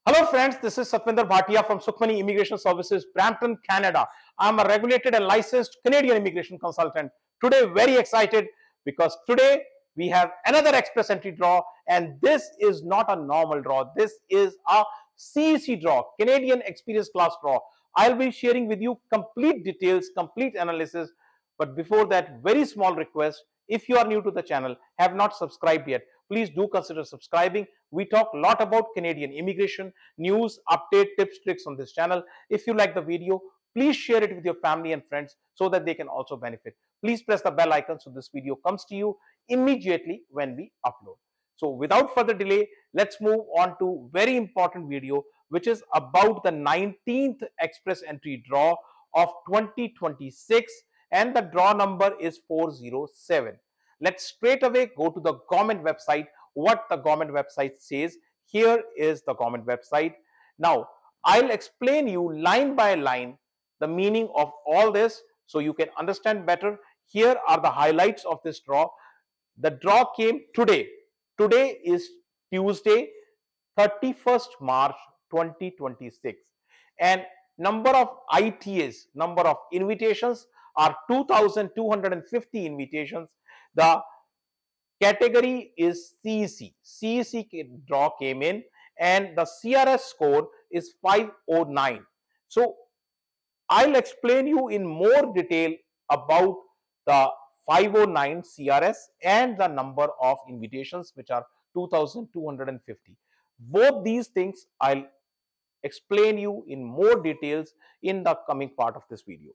Hello friends, this is Satvinder Bhatia from Sukhmani Immigration Services, Brampton, Canada. I'm a regulated and licensed Canadian immigration consultant. Today, very excited because today we have another express entry draw, and this is not a normal draw. This is a CEC draw, Canadian Experience Class draw. I'll be sharing with you complete details, complete analysis. But before that, very small request. If you are new to the channel, have not subscribed yet, please do consider subscribing. We talk a lot about Canadian immigration, news, update, tips, tricks on this channel. If you like the video, please share it with your family and friends so that they can also benefit. Please press the bell icon so this video comes to you immediately when we upload. So without further delay, let's move on to very important video which is about the 19th express entry draw of 2026, and the draw number is 407. Let's straight away go to the government website. What the government website says. Here is the government website. Now I'll explain you line by line the meaning of all this so you can understand better. Here are the highlights of this draw. The draw came today. Today is Tuesday, 31st March 2026, and number of ITAs, number of invitations are 2250 invitations. The category is CEC. CEC draw came in, and the CRS score is 509. So I'll explain you in more detail about the 509 CRS and the number of invitations, which are 2250. Both these things I'll explain you in more details in the coming part of this video.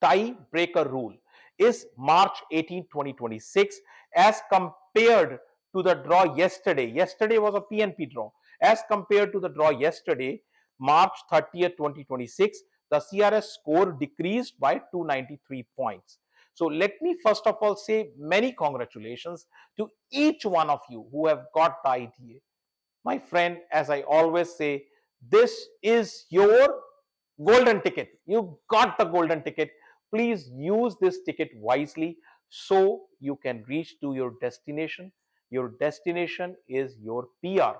Tiebreaker rule is March 18, 2026 as compared to the draw yesterday. Yesterday was a PNP draw. As compared to the draw yesterday, March 30th, 2026, the CRS score decreased by 293 points. So let me first of all say many congratulations to each one of you who have got the ITA. My friend, as I always say, this is your golden ticket. You got the golden ticket. Please use this ticket wisely so you can reach to your destination. Your destination is your PR.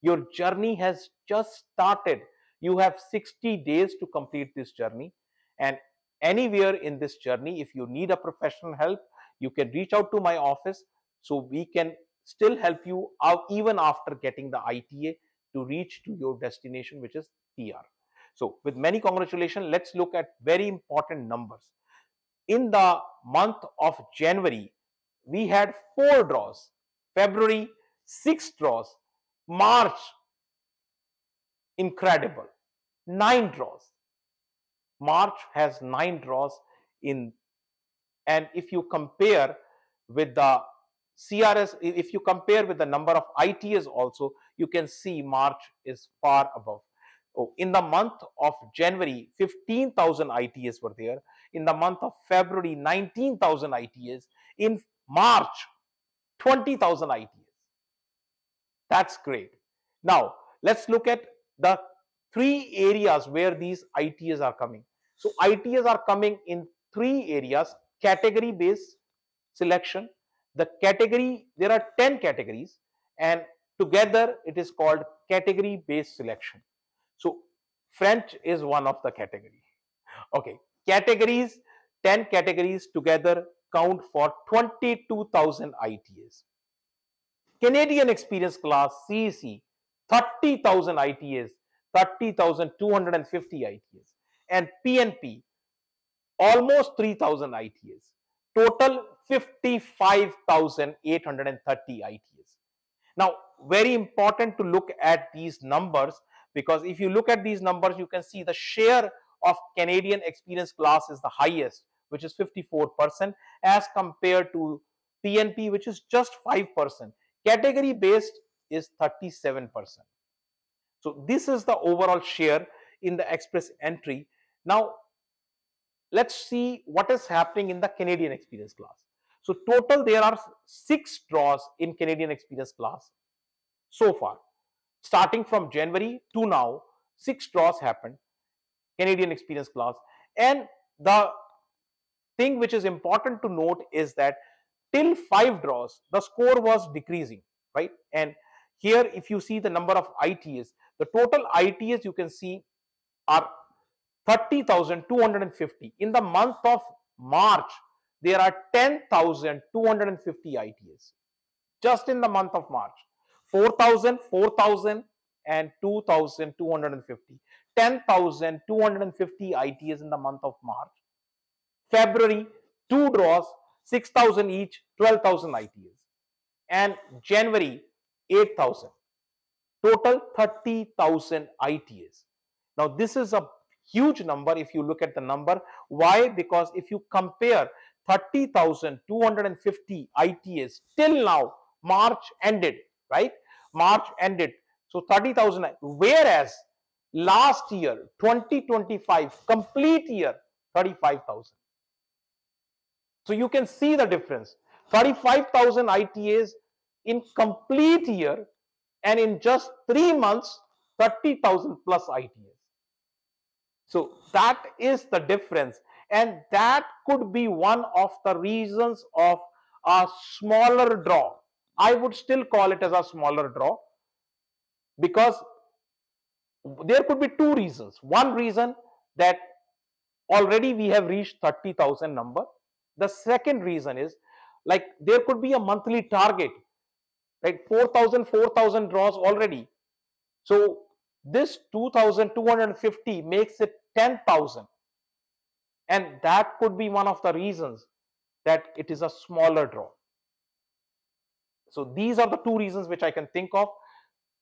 Your journey has just started. You have 60 days to complete this journey. And anywhere in this journey, if you need a professional help, you can reach out to my office so we can still help you out even after getting the ITA to reach to your destination, which is PR. So with many congratulations, let's look at very important numbers. In the month of January, we had 4 draws. February, 6 draws. March, incredible, 9 draws. March has 9 draws in, and if you compare with the CRS, if you compare with the number of ITAs also, you can see March is far above. Oh, in the month of January, 15,000 ITAs were there. In the month of February, 19,000 ITAs. In March, 20,000 ITAs. That's great. Now, let's look at the 3 areas where these ITAs are coming. So, ITAs are coming in 3 areas: category based selection. The category, there are 10 categories, and together it is called category based selection. So French is one of the category. Okay, categories, 10 categories together count for 22,000 ITAs. Canadian Experience Class CEC, 30,000 ITAs, 30,250 ITAs, and PNP, almost 3,000 ITAs. Total 55,830 ITAs. Now, very important to look at these numbers, because if you look at these numbers, you can see the share of Canadian Experience Class is the highest, which is 54%, as compared to PNP, which is just 5%. Category based is 37%. So this is the overall share in the express entry. Now, let's see what is happening in the Canadian Experience Class. So total there are 6 draws in Canadian Experience Class so far. Starting from January to now, 6 draws happened, Canadian Experience Class. And the thing which is important to note is that till 5 draws, the score was decreasing, right? And Here, if you see the number of ITAs, the total ITAs you can see are 30,250. In the month of March, there are 10,250 ITAs. Just in the month of March, 4,000, 4,000, and 2,250. 10,250 ITAs in the month of March. February, 2 draws, 6,000 each, 12,000 ITAs. And January, 8,000. Total 30,000 ITAs. Now, this is a huge number if you look at the number. Why? Because if you compare 30,250 ITAs till now, March ended, right? March ended. So 30,000, whereas last year, 2025, complete year, 35,000. So you can see the difference. 35,000 ITAs in complete year, and in just 3 months, 30,000 plus ITAs. So that is the difference, and that could be one of the reasons of a smaller draw. I would still call it as a smaller draw, because there could be two reasons. One reason, that already we have reached 30,000 number. The second reason is, like, there could be a monthly target, right? 4,000 draws already. So this 2,250 makes it 10,000, and that could be one of the reasons that it is a smaller draw. So these are the two reasons which I can think of.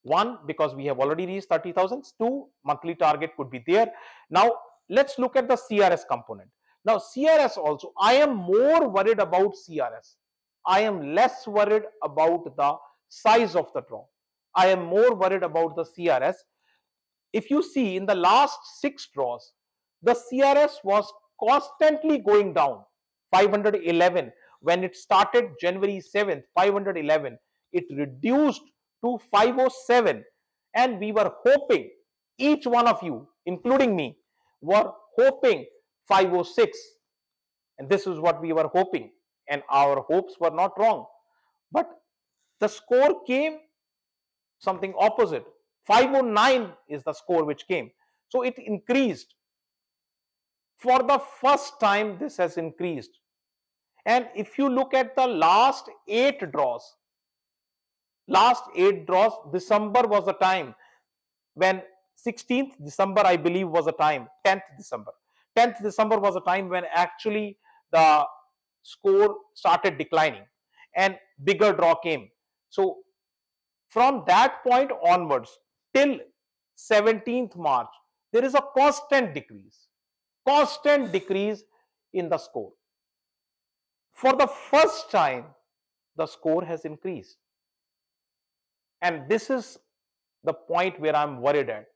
One, because we have already reached 30,000. Two, monthly target could be there. Now let's look at the CRS component. Now CRS also, I am more worried about CRS. I am less worried about the size of the draw. I am more worried about the CRS. If you see in the last 6 draws, the CRS was constantly going down. 511 when it started January 7th, 511. It reduced to 507, and we were hoping, each one of you, including me, were hoping 506, and this is what we were hoping, and our hopes were not wrong. But the score came something opposite. 509 is the score which came. So it increased. For the first time, this has increased. And if you look at the last 8 draws, December was the time when 16th December, I believe, was the time, 10th December. 10th December was the time when actually the score started declining and bigger draw came. So from that point onwards till 17th March, there is a constant decrease in the score. For the first time, the score has increased. And this is the point where I'm worried at.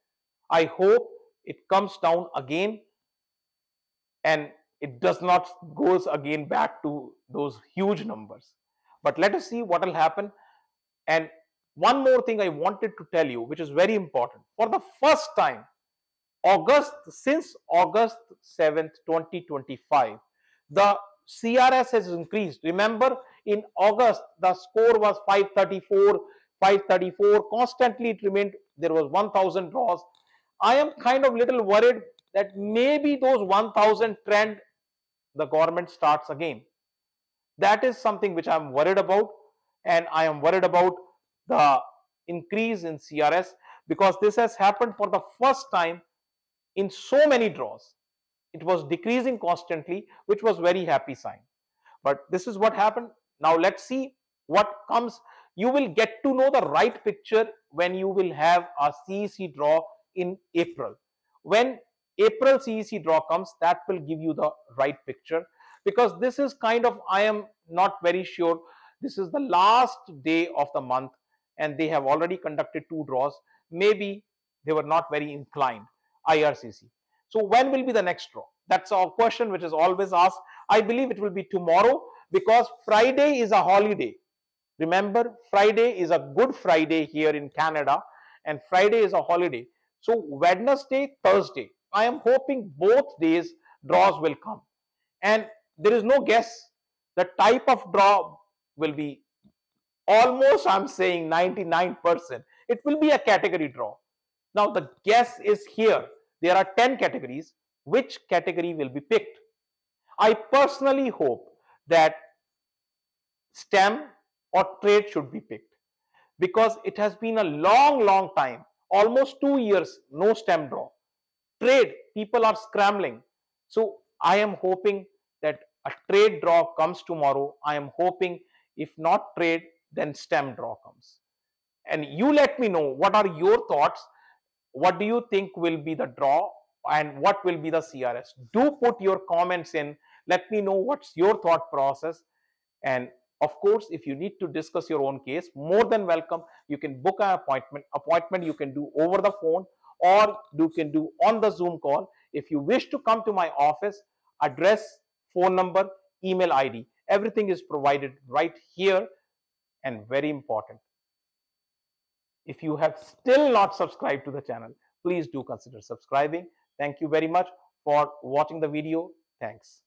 I hope it comes down again and it does not goes again back to those huge numbers. But let us see what will happen. And one more thing I wanted to tell you, which is very important. For the first time, since August 7th, 2025, the CRS has increased. Remember, in August, the score was 534. Constantly it remained, there was 1,000 draws. I am kind of little worried that maybe those 1,000 trend, the government starts again. That is something which I am worried about, and I am worried about the increase in CRS, because this has happened for the first time in so many draws. It was decreasing constantly, which was very happy sign. But this is what happened. Now let's see what comes. You will get to know the right picture when you will have a CEC draw in April. When April CEC draw comes, that will give you the right picture, because this is kind of, I am not very sure, this is the last day of the month and they have already conducted 2 draws. Maybe they were not very inclined, IRCC. So when will be the next draw? That's a question which is always asked. I believe it will be tomorrow, because Friday is a holiday. Remember, Friday is a Good Friday here in Canada, and Friday is a holiday. So Wednesday, Thursday, I am hoping both days draws will come. And there is no guess. The type of draw will be almost I'm saying 99%, it will be a category draw. Now the guess is here. There are 10 categories. Which category will be picked? I personally hope that STEM or trade should be picked, because it has been a long time, almost 2 years, no STEM draw. Trade, people are scrambling. So I am hoping that a trade draw comes tomorrow. I am hoping, if not trade, then STEM draw comes. And you let me know, what are your thoughts? What do you think will be the draw, and what will be the CRS? Do put your comments in. Let me know what's your thought process. And of course, if you need to discuss your own case, more than welcome. You can book an appointment you can do over the phone, or you can do on the Zoom call. If you wish to come to my office, address, phone number, email ID, everything is provided right here. And very important, if you have still not subscribed to the channel, please do consider subscribing. Thank you very much for watching the video. Thanks.